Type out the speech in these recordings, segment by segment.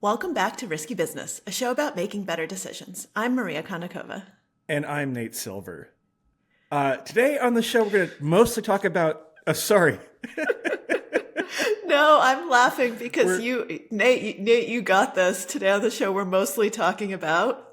Welcome back to Risky Business, a show about making better decisions. I'm Maria Konnikova. And I'm Nate Silver. Today on the show, we're going to mostly talk about... sorry. No, I'm laughing because Nate, you got this. Today on the show, we're mostly talking about...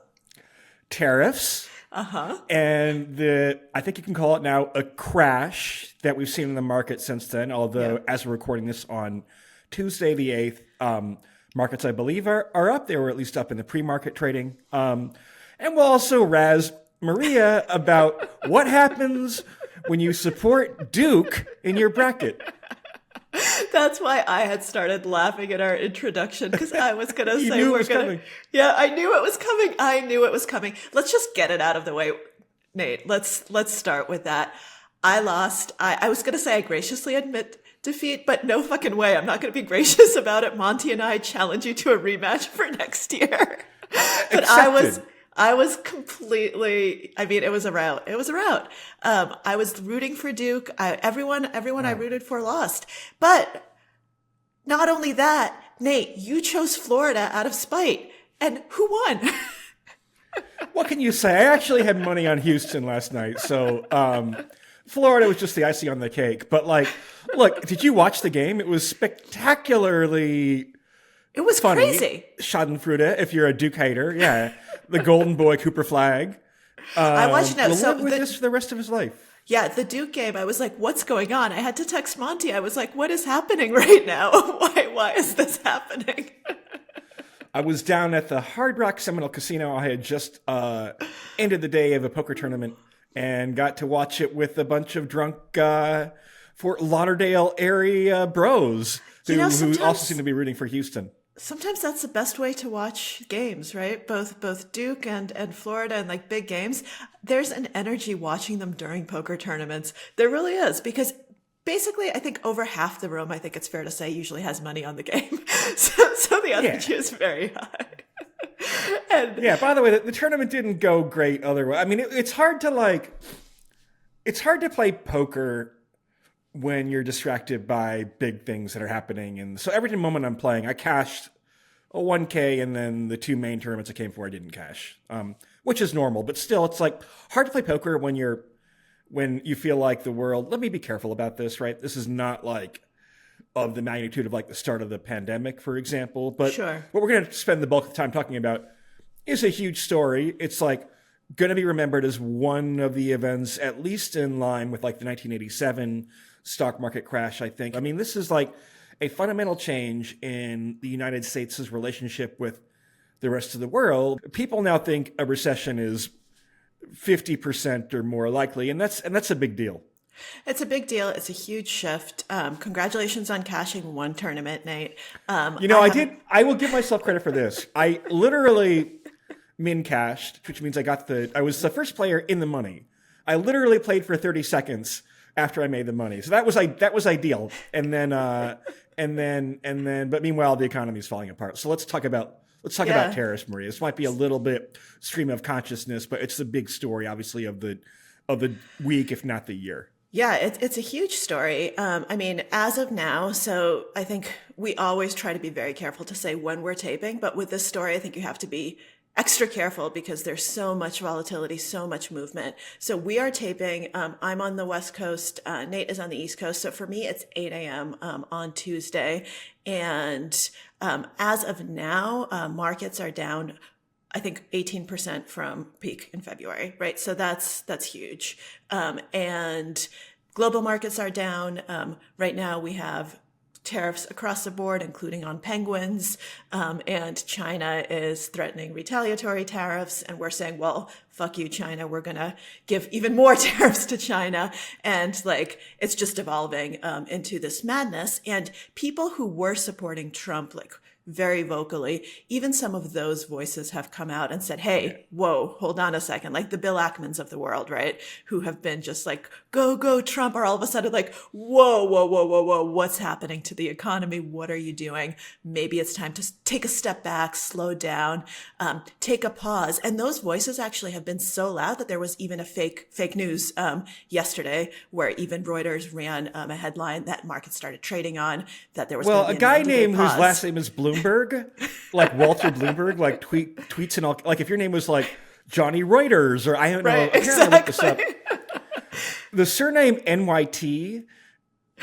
Tariffs. Uh-huh. And I think you can call it now a crash that we've seen in the market since then, although as we're recording this on Tuesday the 8th, markets, I believe, are up. They were at least up in the pre-market trading. And we'll also razz Maria about what happens when you support Duke in your bracket. That's why I had started laughing at our introduction, because I was going to say coming. Yeah, I knew it was coming. I knew it was coming. Let's just get it out of the way, Nate. Let's start with that. I lost. I was going to say I graciously admit defeat, but no fucking way. I'm not going to be gracious about it. Monty and I challenge you to a rematch for next year. But Accepted. I was completely, it was a rout. It was a rout. I was rooting for Duke. Everyone I rooted for lost. But not only that, Nate, you chose Florida out of spite. And who won? What can you say? I actually had money on Houston last night, so Florida was just the icing on the cake. But look, did you watch the game? It was spectacularly It was funny. crazy. Schadenfreude, if you're a Duke hater. Yeah. The golden boy Cooper Flag. I watched it. Will So live with this for the rest of his life. Yeah, the Duke game, I was like, what's going on? I had to text Monty. I was like, what is happening right now? Why is this happening? I was down at the Hard Rock Seminole Casino. I had just ended the day of a poker tournament and got to watch it with a bunch of drunk Fort Lauderdale area bros who also seem to be rooting for Houston. Sometimes that's the best way to watch games, right? Both Duke and Florida and like big games. There's an energy watching them during poker tournaments. There really is, because basically I think over half the room, I think it's fair to say, usually has money on the game. So the energy is very high. And by the way, the tournament didn't go great otherwise. I mean, it's hard to play poker when you're distracted by big things that are happening. And so every moment I'm playing, I cashed a 1K, and then the two main tournaments I came for, I didn't cash, which is normal. But still, it's like hard to play poker when you feel like the world, let me be careful about this, right? This is not like of the magnitude of like the start of the pandemic, for example. But Sure. What we're going to spend the bulk of the time talking about is a huge story. It's like going to be remembered as one of the events, at least in line with like the 1987 stock market crash, I think. I mean, this is like a fundamental change in the United States' relationship with the rest of the world. People now think a recession is 50% or more likely, and that's a big deal. it's a big deal. It's a huge shift. Congratulations on cashing one tournament, Nate. I will give myself credit for this. I literally min cashed, which means I was the first player in the money. I literally played for 30 seconds after I made the money. So that was ideal. And then, but meanwhile, the economy is falling apart. So let's talk about tariffs, Maria. This might be a little bit stream of consciousness, but it's the big story, obviously, of the week, if not the year. Yeah, it's a huge story. As of now, so I think we always try to be very careful to say when we're taping, but with this story, I think you have to be extra careful because there's so much volatility, so much movement. So we are taping. I'm on the West Coast. Nate is on the East Coast. So for me, it's 8 a.m. On Tuesday. And as of now, markets are down, I think 18% from peak in February, right? So that's huge. And global markets are down. Right now we have tariffs across the board, including on penguins. And China is threatening retaliatory tariffs. And we're saying, well, fuck you, China. We're going to give even more tariffs to China. And it's just evolving into this madness. And people who were supporting Trump, very vocally, even some of those voices have come out and said, hey, whoa, hold on a second. Like the Bill Ackmans of the world, right? Who have been just like, go Trump, are all of a sudden like, whoa, what's happening to the economy? What are you doing? Maybe it's time to take a step back, slow down, take a pause. And those voices actually have been so loud that there was even a fake news yesterday where even Reuters ran a headline that markets started trading on, that there was a guy named whose last name is Bloom Bloomberg, like Walter Bloomberg, like tweets and all. Like if your name was like Johnny Reuters or I don't know. Right, Exactly. Look this up. exactly. The surname NYT,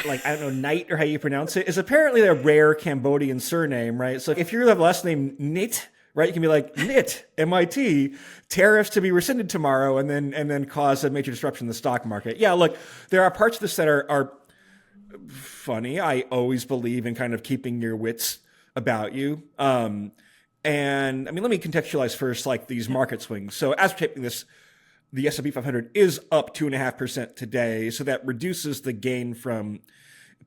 like I don't know, Knight or how you pronounce it, is apparently a rare Cambodian surname, right? So if you have last name Nit, right, you can be like Nit, MIT, tariffs to be rescinded tomorrow, and then cause a major disruption in the stock market. Yeah, look, there are parts of this that are funny. I always believe in kind of keeping your wits about you. And I mean, let me contextualize first, like these market swings. So as we're taping this, the S&P 500 is up 2.5% today. So that reduces the gain from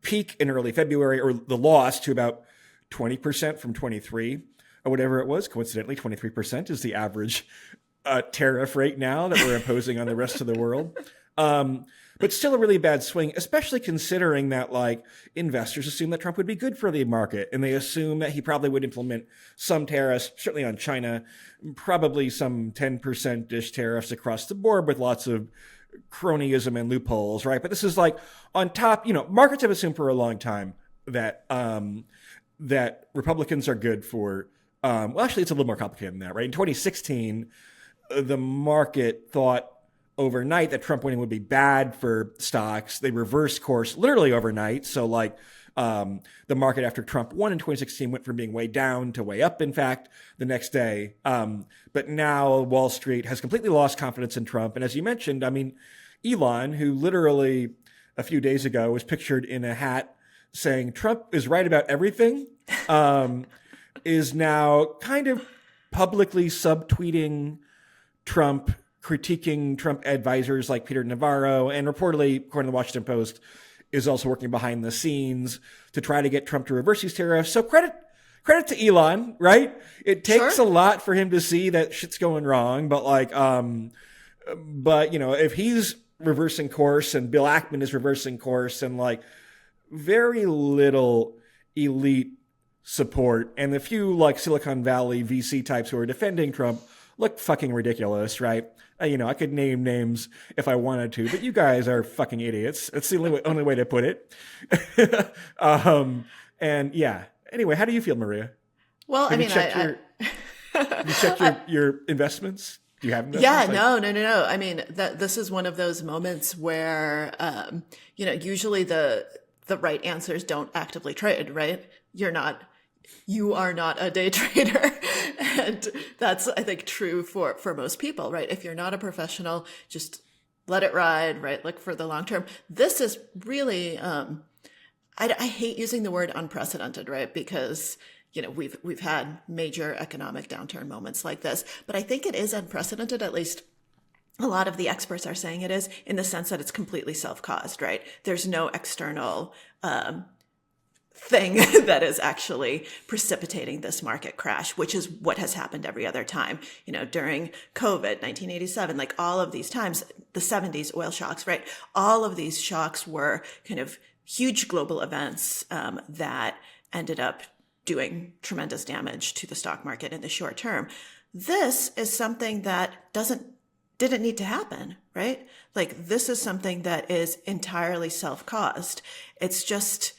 peak in early February, or the loss, to about 20% from 23 or whatever it was. Coincidentally, 23% is the average tariff rate now that we're imposing on the rest of the world. But still a really bad swing, especially considering that like investors assume that Trump would be good for the market. And they assume that he probably would implement some tariffs, certainly on China, probably some 10%-ish tariffs across the board with lots of cronyism and loopholes, right? But this is like on top, markets have assumed for a long time that, that Republicans are good for, well, actually it's a little more complicated than that, right? In 2016, the market thought overnight that Trump winning would be bad for stocks. They reversed course literally overnight. So like the market after Trump won in 2016 went from being way down to way up, in fact, the next day. But now Wall Street has completely lost confidence in Trump. And as you mentioned, I mean, Elon, who literally a few days ago was pictured in a hat saying Trump is right about everything, is now kind of publicly subtweeting Trump, critiquing Trump advisors like Peter Navarro, and reportedly, according to the Washington Post, is also working behind the scenes to try to get Trump to reverse these tariffs. So credit to Elon, right? It takes a lot for him to see that shit's going wrong, but like, if he's reversing course and Bill Ackman is reversing course and like very little elite support and the few like Silicon Valley VC types who are defending Trump look fucking ridiculous, right? I could name names if I wanted to, but you guys are fucking idiots. It's the only way to put it. And yeah. Anyway, how do you feel, Maria? Well, Have you checked your investments? Do you have investments? Yeah, no. I mean, this is one of those moments where, usually the right answers don't actively trade, right? You are not a day trader. And that's, I think, true for most people, right? If you're not a professional, just let it ride, right? Look for the long term. This is really, I hate using the word unprecedented, right? Because, we've had major economic downturn moments like this, but I think it is unprecedented, at least a lot of the experts are saying it is, in the sense that it's completely self-caused, right? There's no external, thing that is actually precipitating this market crash, which is what has happened every other time, during COVID, 1987, like all of these times, the 70s oil shocks, right? All of these shocks were kind of huge global events that ended up doing tremendous damage to the stock market in the short term. This is something that didn't need to happen, right? Like this is something that is entirely self-caused. It's just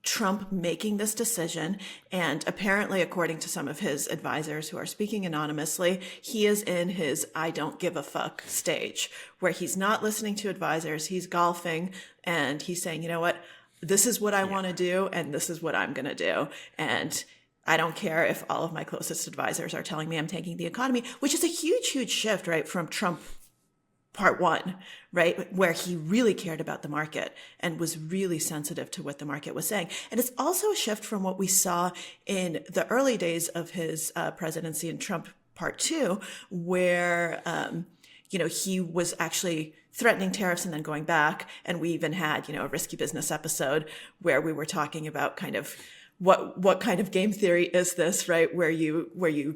Trump making this decision. And apparently, according to some of his advisors who are speaking anonymously, he is in his I don't give a fuck stage where he's not listening to advisors. He's golfing and he's saying, you know what, this is what I want to do. And this is what I'm going to do. And I don't care if all of my closest advisors are telling me I'm tanking the economy, which is a huge, huge shift, right? From Trump part one, right? Where he really cared about the market and was really sensitive to what the market was saying. And it's also a shift from what we saw in the early days of his presidency in Trump part two, where, he was actually threatening tariffs and then going back. And we even had, a risky business episode where we were talking about kind of what kind of game theory is this, right? Where you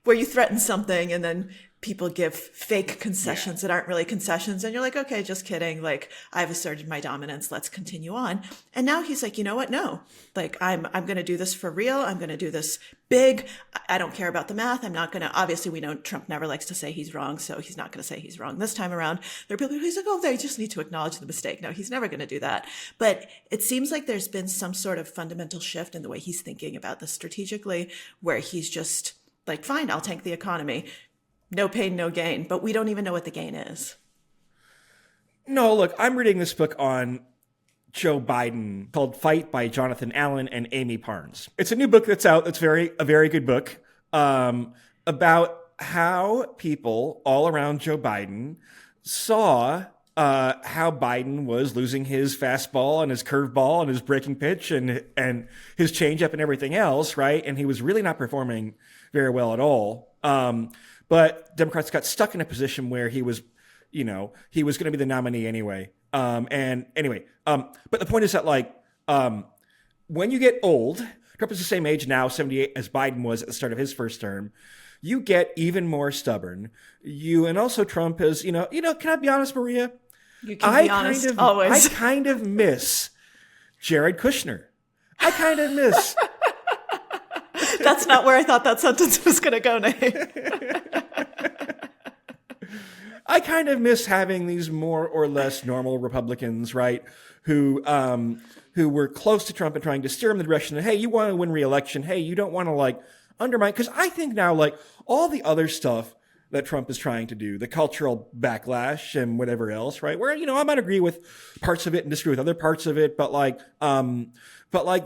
threaten something and then people give fake concessions that aren't really concessions. And you're like, okay, just kidding. Like, I've asserted my dominance. Let's continue on. And now he's like, you know what? No, like, I'm going to do this for real. I'm going to do this big. I don't care about the math. I'm not going to, obviously we know Trump never likes to say he's wrong. So he's not going to say he's wrong this time around. There are people who's like, oh, they just need to acknowledge the mistake. No, he's never going to do that. But it seems like there's been some sort of fundamental shift in the way he's thinking about this strategically, where he's just like, fine, I'll tank the economy. No pain, no gain. But we don't even know what the gain is. No, look, I'm reading this book on Joe Biden called Fight by Jonathan Allen and Amy Parnes. It's a new book that's out. It's a very good book about how people all around Joe Biden saw how Biden was losing his fastball and his curveball and his breaking pitch and his changeup and everything else, right? And he was really not performing very well at all. But Democrats got stuck in a position where he was going to be the nominee anyway. But the point is that when you get old, Trump is the same age now, 78, as Biden was at the start of his first term. You get even more stubborn. And also Trump is, can I be honest, Maria? You can be honest, always. I kind of miss Jared Kushner. I kind of miss. That's not where I thought that sentence was going to go, Nate. I kind of miss having these more or less normal Republicans, right, who were close to Trump and trying to steer him in the direction of, hey, you want to win re-election. Hey, you don't want to undermine. Because I think now all the other stuff that Trump is trying to do, the cultural backlash and whatever else, right, where, I might agree with parts of it and disagree with other parts of it, but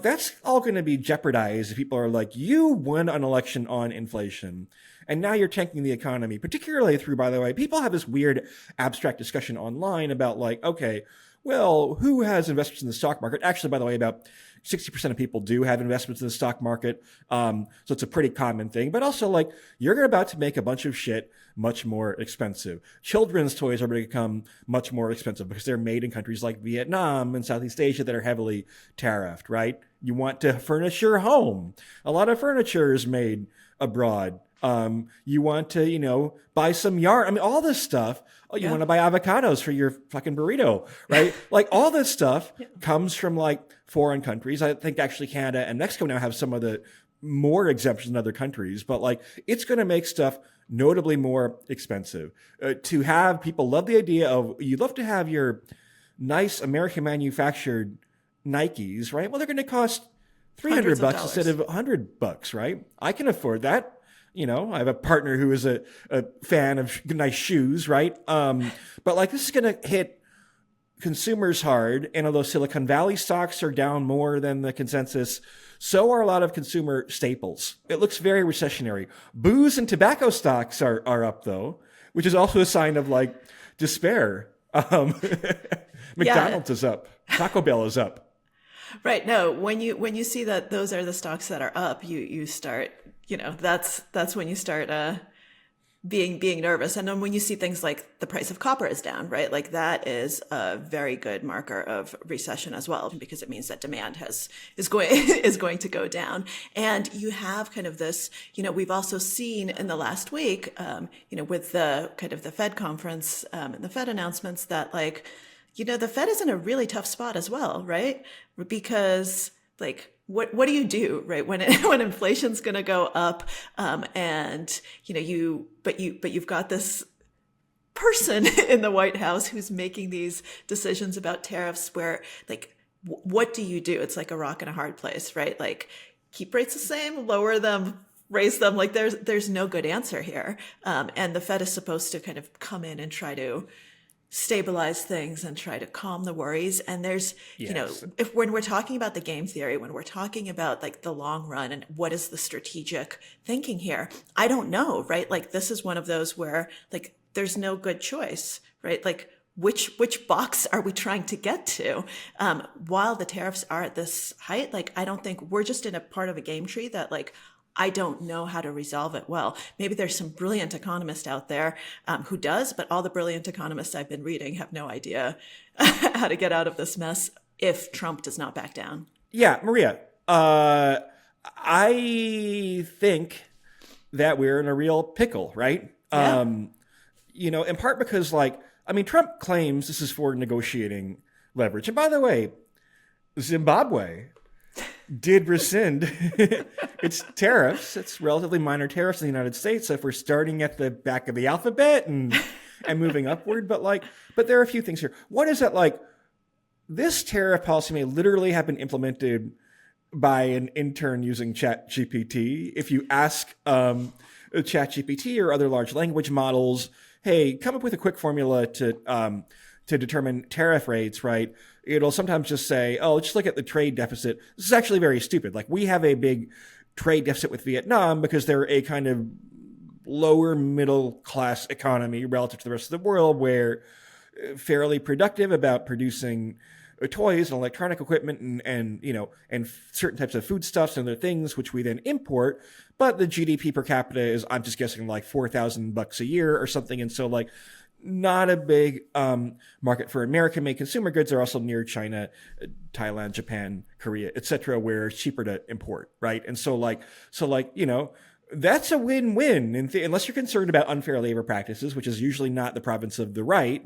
that's all going to be jeopardized if people are like, you won an election on inflation. And now you're tanking the economy, particularly through, by the way, people have this weird abstract discussion online about okay, well, who has investments in the stock market? Actually, by the way, about 60% of people do have investments in the stock market. So it's a pretty common thing. But also, you're about to make a bunch of shit much more expensive. Children's toys are going to become much more expensive because they're made in countries like Vietnam and Southeast Asia that are heavily tariffed, right? You want to furnish your home. A lot of furniture is made abroad. You want to, buy some yarn. I mean, all this stuff. Oh, you want to buy avocados for your fucking burrito, right? All this stuff comes from foreign countries. I think actually Canada and Mexico now have some of the more exemptions than other countries, but it's going to make stuff notably more expensive. To have people love the idea of, you love to have your nice American manufactured Nikes, right? Well, they're going to cost $300 instead of $100, right? I can afford that. I have a partner who is a fan of nice shoes, right? But this is going to hit consumers hard. And although Silicon Valley stocks are down more than the consensus, so are a lot of consumer staples. It looks very recessionary. Booze and tobacco stocks are up though, which is also a sign of despair. McDonald's is up. Taco Bell is up. Right. No, when you see that those are the stocks that are up, you start, that's when you start being nervous. And then when you see things like the price of copper is down, right? That is a very good marker of recession as well, because it means that demand is going to go down. And you have kind of this, we've also seen in the last week, with the kind of the Fed conference and the Fed announcements that the Fed is in a really tough spot as well, right? Because what do you do, right? When inflation's going to go up, and you've got this person in the White House who's making these decisions about tariffs where what do you do? It's like a rock and a hard place, right? Keep rates the same, lower them, raise them. There's no good answer here. And the Fed is supposed to kind of come in and try to stabilize things and try to calm the worries. And there's, when we're talking about the game theory, when we're talking about the long run and what is the strategic thinking here, I don't know, right? This is one of those where there's no good choice, right? Which box are we trying to get to? While the tariffs are at this height, I don't think we're just in a part of a game tree that I don't know how to resolve it well. Maybe there's some brilliant economist out there who does, but all the brilliant economists I've been reading have no idea how to get out of this mess if Trump does not back down. Yeah, Maria, I think that we're in a real pickle, right? Yeah. In part because, Trump claims this is for negotiating leverage. And by the way, Zimbabwe did rescind its tariffs. It's relatively minor tariffs in the United States. So if we're starting at the back of the alphabet and moving upward, but there are a few things here. One is that this tariff policy may literally have been implemented by an intern using ChatGPT. If you ask ChatGPT or other large language models, hey, come up with a quick formula to determine tariff rates, right? It'll sometimes just say, oh, just look at the trade deficit. This is actually very stupid. We have a big trade deficit with Vietnam because they're a kind of lower middle class economy relative to the rest of the world, where fairly productive about producing toys and electronic equipment and certain types of foodstuffs and other things, which we then import. But the GDP per capita is, I'm just guessing, $4,000 a year or something. And so not a big market for American-made consumer goods. They're also near China, Thailand, Japan, Korea, etc., where it's cheaper to import, right? And so that's a win-win, unless you're concerned about unfair labor practices, which is usually not the province of the right?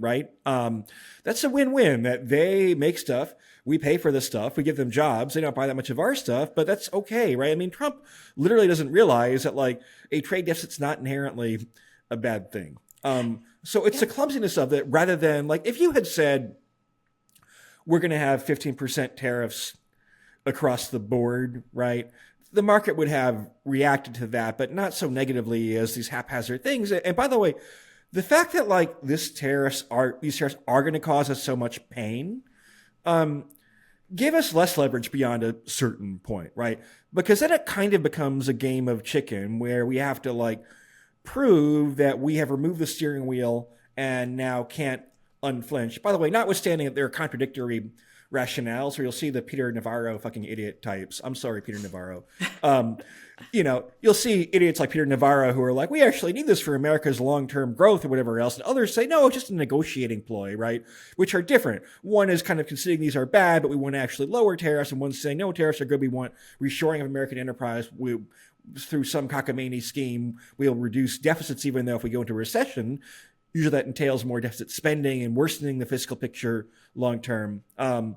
That's a win-win, that they make stuff, we pay for the stuff, we give them jobs, they don't buy that much of our stuff, but that's okay, right? Trump literally doesn't realize that a trade deficit's not inherently a bad thing. So it's the clumsiness of it, rather than if you had said, we're going to have 15% tariffs across the board, right? The market would have reacted to that, but not so negatively as these haphazard things. And by the way, the fact that these tariffs are going to cause us so much pain, give us less leverage beyond a certain point, right? Because then it kind of becomes a game of chicken where we have to prove that we have removed the steering wheel and now can't unflinch. By the way, notwithstanding that there are contradictory rationales, where you'll see the Peter Navarro fucking idiot types. I'm sorry, Peter Navarro. You'll see idiots like Peter Navarro who are we actually need this for America's long-term growth or whatever else. And others say, no, it's just a negotiating ploy, right? Which are different. One is kind of considering these are bad, but we want to actually lower tariffs. And one's saying, no, tariffs are good. We want reshoring of American enterprise. Through some cockamamie scheme, we'll reduce deficits, even though if we go into recession, usually that entails more deficit spending and worsening the fiscal picture long term. But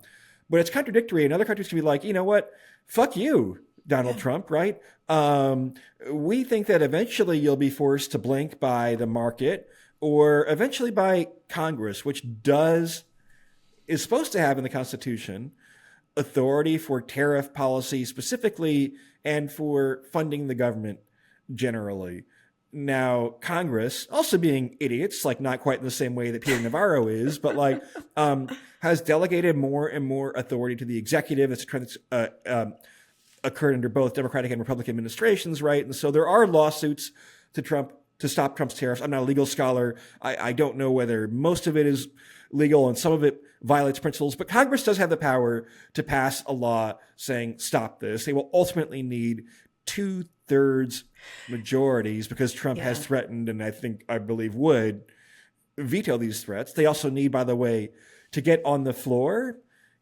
it's contradictory. And other countries can be you know what? Fuck you, Donald Trump, right? We think that eventually you'll be forced to blink by the market or eventually by Congress, which is supposed to have in the Constitution authority for tariff policy specifically and for funding the government generally. Now, Congress, also being idiots, not quite in the same way that Peter Navarro is, but has delegated more and more authority to the executive. It's a trend that's occurred under both Democratic and Republican administrations, right? And so there are lawsuits to stop Trump's tariffs. I'm not a legal scholar. I don't know whether most of it is legal and some of it violates principles, but Congress does have the power to pass a law saying stop this. They will ultimately need 2/3 majorities because Trump has threatened, and I believe would veto these threats. They also need, by the way, to get on the floor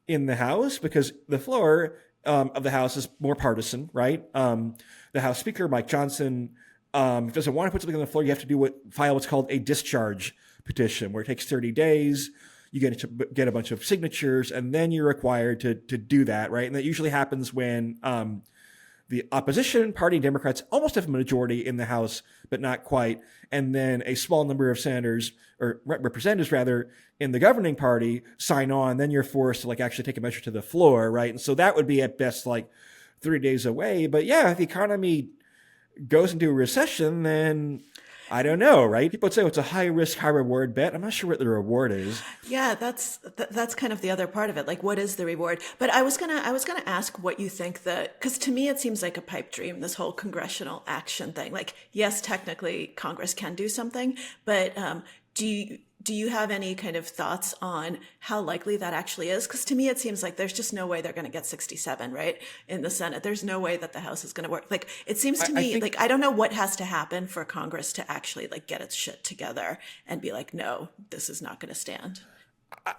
in the House, because the floor of the House is more partisan, right? The House Speaker, Mike Johnson, doesn't want to put something on the floor. You have to file what's called a discharge petition, where it takes 30 days. You get a bunch of signatures, and then you're required to do that, right? And that usually happens when the opposition party, Democrats, almost have a majority in the House, but not quite. And then a small number of senators, or representatives rather, in the governing party sign on. Then you're forced to actually take a measure to the floor, right? And so that would be at best 3 days away. But yeah, if the economy goes into a recession, then I don't know, right? People would say, it's a high risk, high reward bet. I'm not sure what the reward is. Yeah, that's kind of the other part of it. What is the reward? But I was gonna ask what you think because to me it seems like a pipe dream, this whole congressional action thing. Yes, technically Congress can do something, but do you have any kind of thoughts on how likely that actually is? Because to me, it seems like there's just no way they're going to get 67, right, in the Senate. There's no way that the House is going to work. It seems to me I don't know what has to happen for Congress to actually get its shit together and be no, this is not going to stand.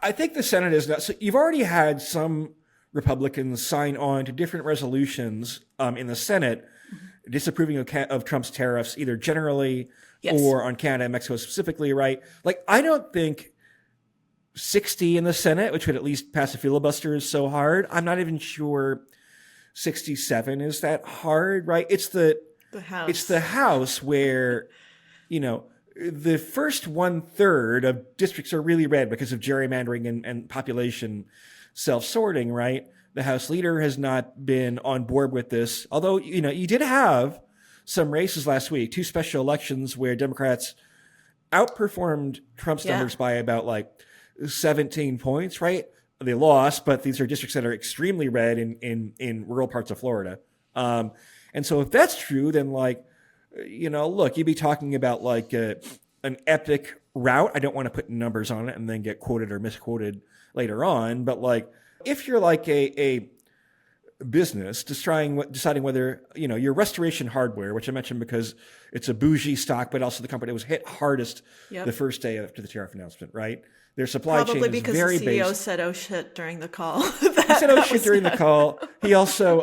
I think the Senate is not. So you've already had some Republicans sign on to different resolutions in the Senate disapproving of Trump's tariffs, either generally Yes. or on Canada and Mexico specifically, right? Like, I don't think 60 in the Senate, which would at least pass a filibuster, is so hard. I'm not even sure 67 is that hard, right? It's the House. It's the House where, the first 1/3 of districts are really red because of gerrymandering and population self-sorting, right? The House leader has not been on board with this. Although, you did have some races last week, 2 special elections where Democrats outperformed Trump's numbers by about like 17 points, right? They lost, but these are districts that are extremely red in rural parts of Florida. And so if that's true, then look, you'd be talking about like an epic rout. I don't want to put numbers on it and then get quoted or misquoted later on. But like, if you're like a business deciding whether, your Restoration Hardware, which I mentioned because it's a bougie stock, but also the company that was hit hardest the first day after the tariff announcement, right? Their supply chain is very based. Probably because the CEO said, "Oh shit," during the call. He said, "Oh shit," during the call. He also,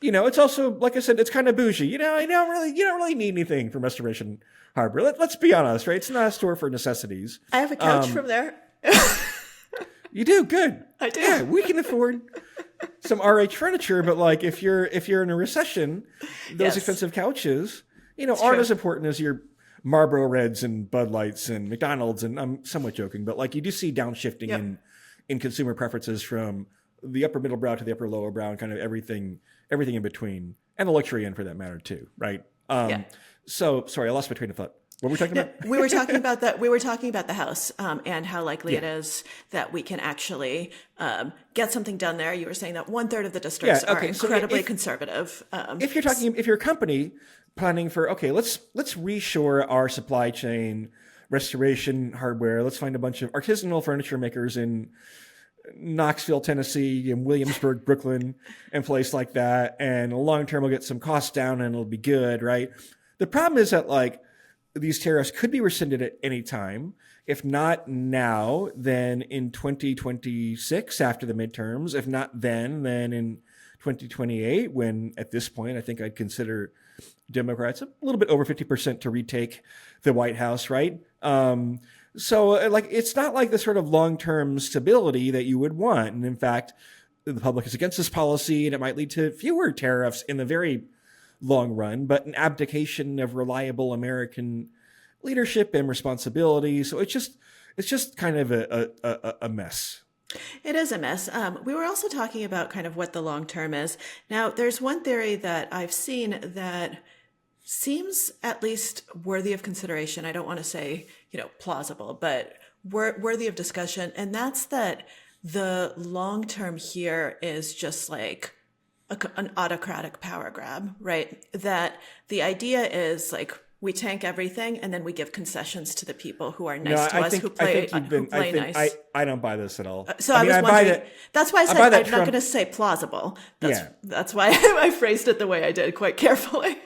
it's also, like I said, it's kind of bougie. You don't really need anything from Restoration Hardware. Let's be honest, right? It's not a store for necessities. I have a couch from there. You do? Good. I do. Yeah, we can afford some RH furniture, but like if you're in a recession, those expensive couches, aren't as important as your Marlboro Reds and Bud Lights and McDonald's. And I'm somewhat joking, but like you do see downshifting in consumer preferences from the upper middle brow to the upper lower brow and kind of everything in between, and the luxury end for that matter too, right? So sorry, I lost my train of thought. What were we talking about? We were talking about that. We were talking about the House and how likely it is that we can actually get something done there. You were saying that 1/3 of the districts are incredibly conservative. If you're a company planning for, let's reshore our supply chain, Restoration Hardware. Let's find a bunch of artisanal furniture makers in Knoxville, Tennessee, and Williamsburg, Brooklyn, and place like that. And long term, we'll get some costs down and it'll be good, right? The problem is that these tariffs could be rescinded at any time. If not now, then in 2026 after the midterms. If not then in 2028, when at this point, I think I'd consider Democrats a little bit over 50% to retake the White House, right? So it's not like the sort of long-term stability that you would want. And in fact, the public is against this policy and it might lead to fewer tariffs in the very long run, but an abdication of reliable American leadership and responsibility. So it's just kind of a mess. It is a mess. We were also talking about kind of what the long term is. Now, there's one theory that I've seen that seems at least worthy of consideration. I don't want to say, plausible, but worthy of discussion. And that's that the long term here is just like an autocratic power grab, right? That the idea is like we tank everything and then we give concessions to the people who are nice to us, who play nice. I don't buy this at all. So I was wondering, that's why I said I'm not going to say plausible. That's why I phrased it the way I did, quite carefully.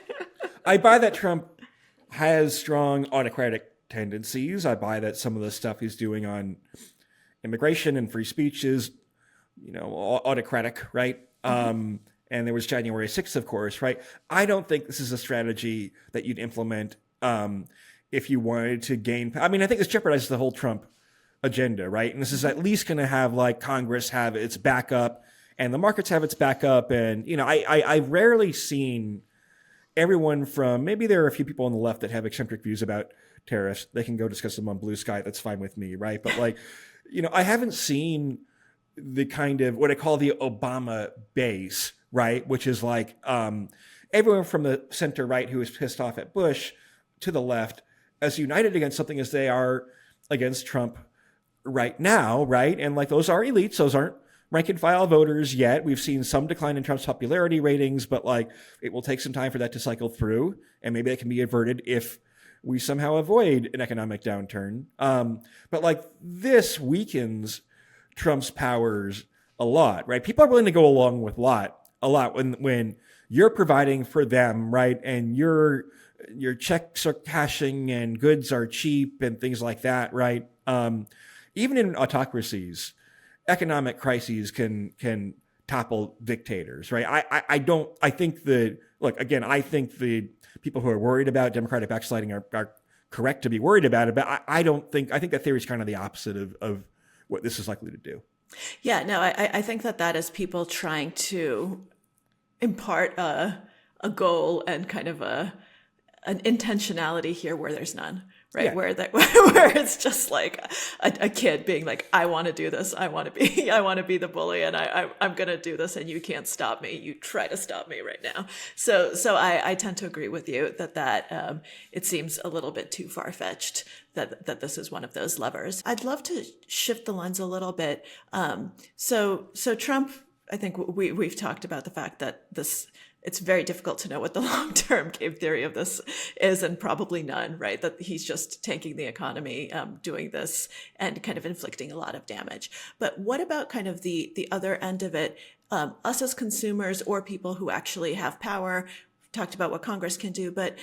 I buy that Trump has strong autocratic tendencies. I buy that some of the stuff he's doing on immigration and free speech is, autocratic, right? And there was January 6th, of course, right? I don't think this is a strategy that you'd implement if you wanted to gain. I think this jeopardizes the whole Trump agenda, right? And this is at least going to have Congress have its backup and the markets have its backup. And, I've rarely seen everyone from, maybe there are a few people on the left that have eccentric views about tariffs. They can go discuss them on Blue Sky. That's fine with me, right? But I haven't seen the kind of what I call the Obama base, right? Which is everyone from the center right who is pissed off at Bush to the left as united against something as they are against Trump right now, right? And those are elites. Those aren't rank and file voters yet. We've seen some decline in Trump's popularity ratings, but it will take some time for that to cycle through. And maybe that can be averted if we somehow avoid an economic downturn. But this weakens Trump's powers a lot, right? People are willing to go along with a lot when you're providing for them, right? And your checks are cashing and goods are cheap and things like that, right? Even in autocracies, economic crises can topple dictators, right? I think the look, again, I think the people who are worried about Democratic backsliding are correct to be worried about it, but I think that theory is kind of the opposite of what this is likely to do. Yeah, no, I think that is people trying to impart a goal and kind of an intentionality here where there's none, right? Yeah. Where it's just like a kid being like, I want to do this. I want to be the bully, and I'm going to do this, and you can't stop me. You try to stop me right now. So I tend to agree with you that it seems a little bit too far-fetched that this is one of those levers. I'd love to shift the lens a little bit. So Trump, I think we've talked about the fact that it's very difficult to know what the long-term game theory of this is, and probably none, right? That he's just tanking the economy, doing this and kind of inflicting a lot of damage. But what about kind of the other end of it? Us as consumers or people who actually have power. We've talked about what Congress can do, but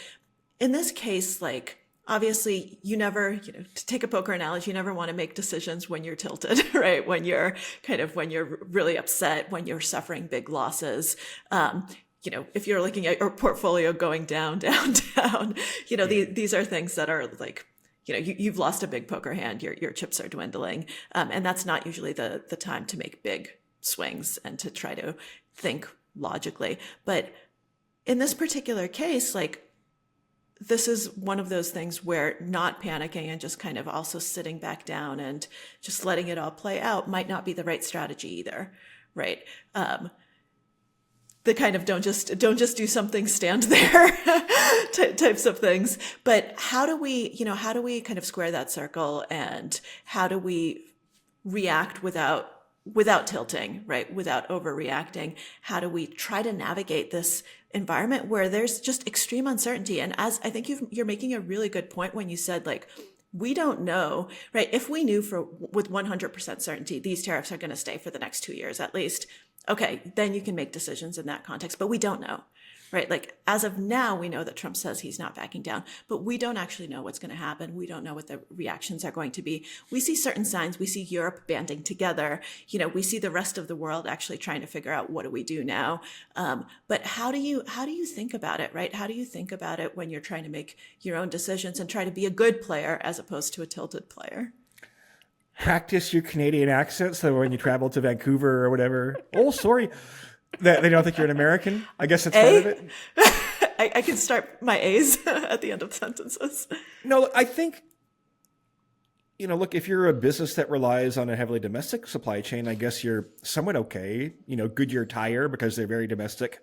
in this case, like, obviously, you never, to take a poker analogy, you never want to make decisions when you're tilted, right? When you're really upset, when you're suffering big losses. If you're looking at your portfolio going down, these are things that are like, you've lost a big poker hand, your chips are dwindling. And that's not usually the time to make big swings and to try to think logically. But in this particular case, like, this is one of those things where not panicking and just kind of also sitting back down and just letting it all play out might not be the right strategy either, right? The kind of don't just do something, stand there types of things. But how do we kind of square that circle, and how do we react without tilting, right? Without overreacting? How do we try to navigate this environment where there's just extreme uncertainty? And as I think you're making a really good point when you said, like, we don't know, right? If we knew with 100% certainty, these tariffs are going to stay for the next 2 years at least, okay, then you can make decisions in that context. But we don't know, right? Like, as of now, we know that Trump says he's not backing down, but we don't actually know what's going to happen. We don't know what the reactions are going to be. We see certain signs. We see Europe banding together. We see the rest of the world actually trying to figure out, what do we do now? But how do you think about it, right? How do you think about it when you're trying to make your own decisions and try to be a good player as opposed to a tilted player? Practice your Canadian accent so when you travel to Vancouver or whatever. Oh, sorry. That they don't think you're an American. I guess that's part of it. I can start my A's at the end of sentences. No, I think, look, if you're a business that relies on a heavily domestic supply chain, I guess you're somewhat okay. Goodyear Tire, because they're very domestic,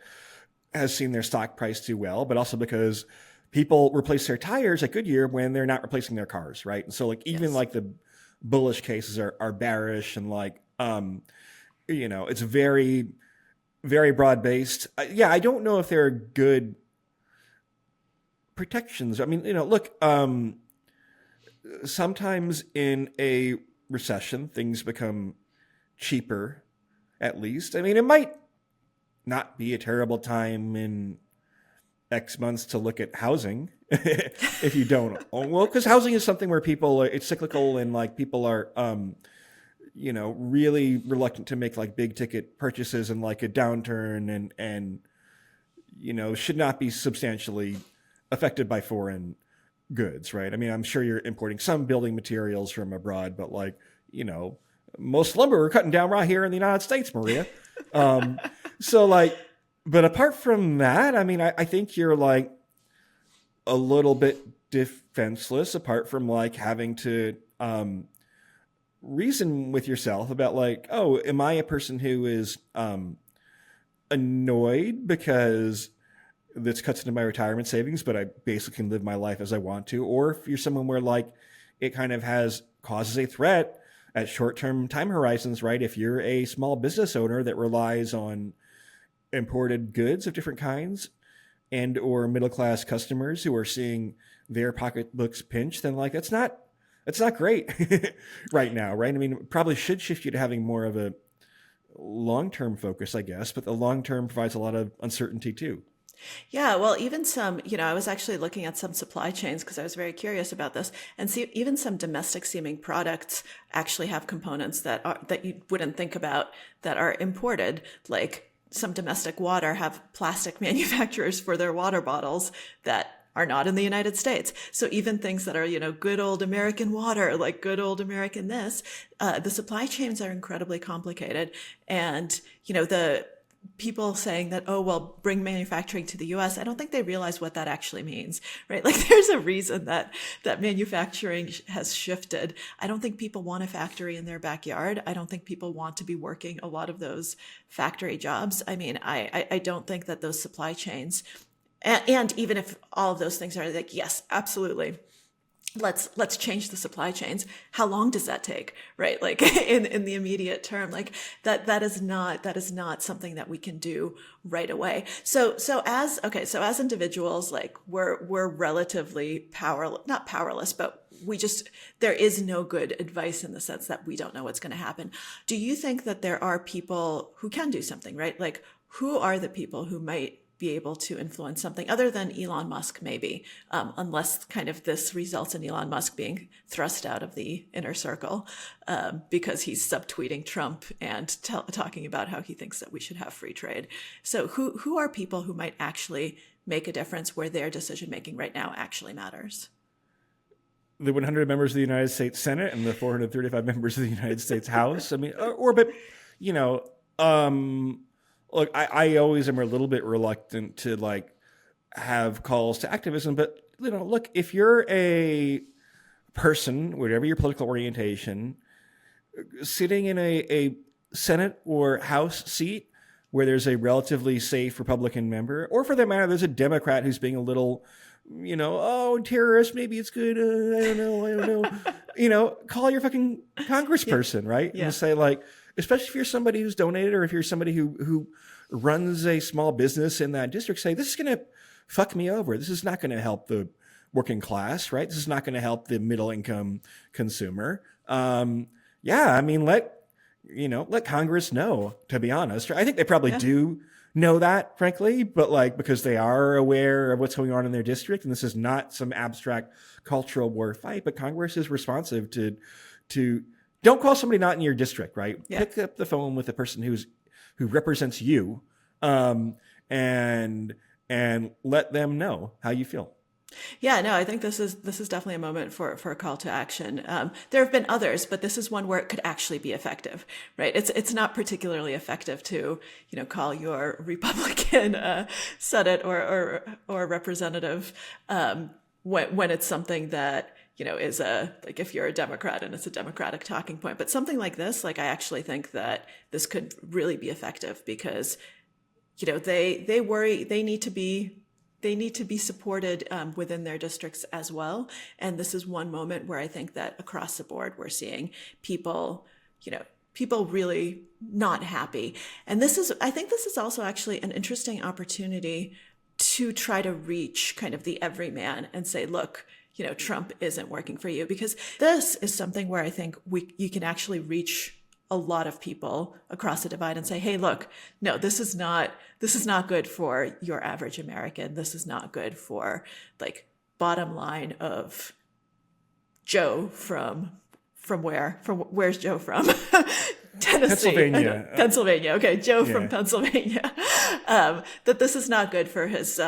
has seen their stock price do well, but also because people replace their tires at Goodyear when they're not replacing their cars, right? And so, like, even like the bullish cases are bearish, and like, it's very, very broad based. I don't know if there are good protections. I mean, look, sometimes in a recession, things become cheaper, at least. I mean, it might not be a terrible time in X months to look at housing if you don't own. Well, because housing is something where it's cyclical, and like people are, really reluctant to make like big ticket purchases in like a downturn, and should not be substantially affected by foreign goods, right? I mean, I'm sure you're importing some building materials from abroad, but like, most lumber we're cutting down right here in the United States, Maria. So like, but apart from that, I mean, I think you're like a little bit defenseless, apart from like having to reason with yourself about like, oh, am I a person who is annoyed because this cuts into my retirement savings, but I basically can live my life as I want to? Or if you're someone where like it kind of causes a threat at short-term time horizons, right? If you're a small business owner that relies on imported goods of different kinds, and or middle-class customers who are seeing their pocketbooks pinched, then like it's not great right now, right? I mean, it probably should shift you to having more of a long-term focus, I guess, but the long-term provides a lot of uncertainty too. Yeah, well, even some, I was actually looking at some supply chains because I was very curious about this, and see even some domestic seeming products actually have components that you wouldn't think about that are imported, like some domestic water have plastic manufacturers for their water bottles that are not in the United States. So even things that are, good old American water, like good old American this, the supply chains are incredibly complicated. And, the people saying that, oh, well, bring manufacturing to the US, I don't think they realize what that actually means, right? Like there's a reason that manufacturing has shifted. I don't think people want a factory in their backyard. I don't think people want to be working a lot of those factory jobs. I mean, I don't think that those supply chains, and even if all of those things are like, yes, absolutely, let's change the supply chains. How long does that take, right? Like in the immediate term, like that is not something that we can do right away. So as individuals, like we're relatively not powerless, but there is no good advice in the sense that we don't know what's going to happen. Do you think that there are people who can do something, right? Like who are the people who might be able to influence something other than Elon Musk, maybe, unless kind of this results in Elon Musk being thrust out of the inner circle because he's subtweeting Trump and talking about how he thinks that we should have free trade. So who are people who might actually make a difference where their decision making right now actually matters? The 100 members of the United States Senate and the 435 members of the United States House. I mean, look, I always am a little bit reluctant to like have calls to activism, but look, if you're a person, whatever your political orientation, sitting in a Senate or House seat where there's a relatively safe Republican member, or for that matter, there's a Democrat who's being a little, terrorist, maybe it's good, I don't know, call your fucking congressperson, right? Yeah. And say like, especially if you're somebody who's donated or if you're somebody who runs a small business in that district, say, this is going to fuck me over. This is not going to help the working class, right? This is not going to help the middle income consumer. Let Congress know, to be honest. I think they probably do know that, frankly, but because they are aware of what's going on in their district, and this is not some abstract cultural war fight, but Congress is responsive to don't call somebody not in your district, right? Yeah. Pick up the phone with the person who represents you, and let them know how you feel. Yeah, no, I think this is definitely a moment for a call to action. There have been others, but this is one where it could actually be effective, right? It's not particularly effective to call your Republican Senate or representative when it's something that is if you're a Democrat and it's a Democratic talking point. But something like this, I actually think that this could really be effective because, they worry they need to be supported within their districts as well. And this is one moment where I think that across the board, we're seeing people really not happy. And I think this is also actually an interesting opportunity to try to reach kind of the everyman and say, look, Trump isn't working for you, because this is something where I think you can actually reach a lot of people across the divide and say, hey, look, no, this is not good for your average American. This is not good for bottom line of Joe from where's Joe from? Tennessee. Pennsylvania. Okay. Joe from Pennsylvania. That this is not good for his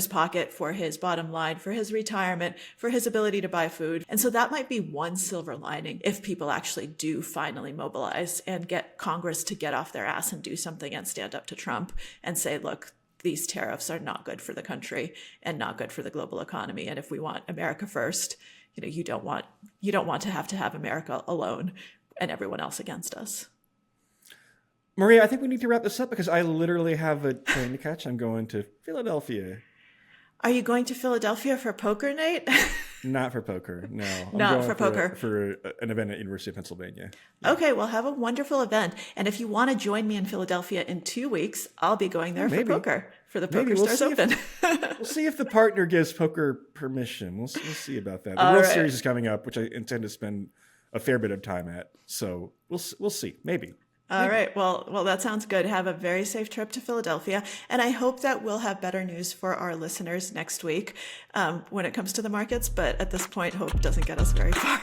pocket, for his bottom line, for his retirement, for his ability to buy food. And so that might be one silver lining if people actually do finally mobilize and get Congress to get off their ass and do something and stand up to Trump and say, look, these tariffs are not good for the country and not good for the global economy. And if we want America first, you don't want to have America alone and everyone else against us. Maria, I think we need to wrap this up because I literally have a train to catch. I'm going to Philadelphia. Are you going to Philadelphia for poker, Nate? Not for poker, no. Not for poker. For an event at University of Pennsylvania. Yeah. Okay, well, have a wonderful event. And if you want to join me in Philadelphia in 2 weeks, I'll be going there for poker, for the PokerStars Open. We'll see if the partner gives poker permission. We'll see about that. The World Series is coming up, which I intend to spend a fair bit of time at. So we'll see. Maybe. All right. Well, that sounds good. Have a very safe trip to Philadelphia. And I hope that we'll have better news for our listeners next week when it comes to the markets. But at this point, hope doesn't get us very far.